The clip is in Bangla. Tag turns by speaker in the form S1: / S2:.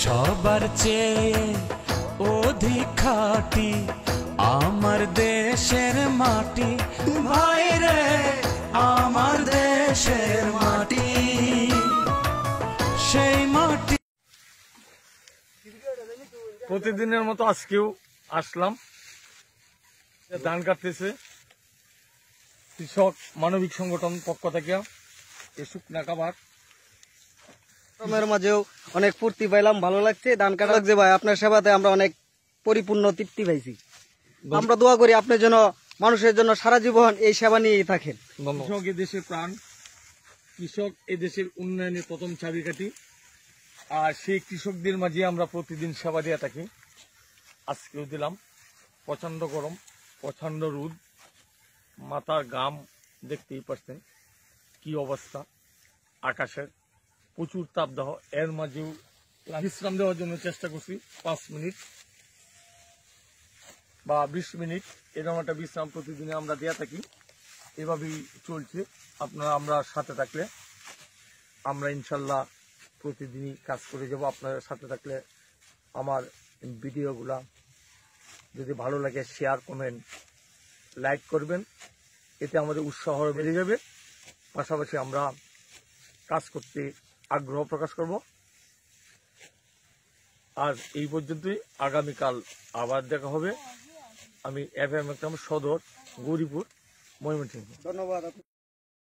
S1: সবার চেয়ে অধিক খাঁটি আমার দেশের মাটি, ভাই রে আমার দেশের মাটি, সেই মাটি।
S2: প্রতিদিনের মতো আজকেও আসলাম, ধান কাটতেছে কৃষক মানবিক সংগঠন পক্ষ থেকে এই শুকনা খাবার
S3: মাঝেও অনেক ফুর্তি পাইলাম, ভালো লাগছে। ধান কাটা লাগছে ভাই, আপনার সেবাতে আমরা অনেক পরিপূর্ণ তৃপ্তি পাইছি। আমরা দোয়া করি আপনি যেন মানুষের জন্য সারা জীবন এই সেবা নিয়েই থাকেন।
S2: কৃষক এ দেশের প্রাণ, কৃষক এ দেশের উন্নয়নের প্রথম চাবিকাঠি, আর সেই কৃষকদের মাঝে আমরা প্রতিদিন সেবা দিয়ে থাকি। আজকেও দিলাম। প্রচন্ড গরম, প্রচন্ড রোদ, মাথার ঘাম দেখতেই পাচ্ছেন কি অবস্থা আকাশের, প্রচুর তাপদাহ। এর মাঝেও বিশ্রাম দেওয়ার জন্য চেষ্টা করছি 5 মিনিট বা 20 মিনিট, এরকম একটা বিশ্রাম প্রতিদিনে আমরা দিয়ে থাকি। এভাবেই চলছে। আপনারা আমরা সাথে থাকলে আমরা ইনশাল্লাহ প্রতিদিনই কাজ করে যাব। আপনারা সাথে থাকলে আমার ভিডিওগুলা যদি ভালো লাগে শেয়ার, কমেন্ট, লাইক করবেন, এতে আমাদের উৎসাহ বেড়ে যাবে। পাশাপাশি আমরা কাজ করতে আগ্রহ প্রকাশ করব। আর এই পর্যন্তই, আগামীকাল আবার দেখা হবে। আমি FM সদর, গৌরীপুর, ময়মনসিংহ।
S3: ধন্যবাদ।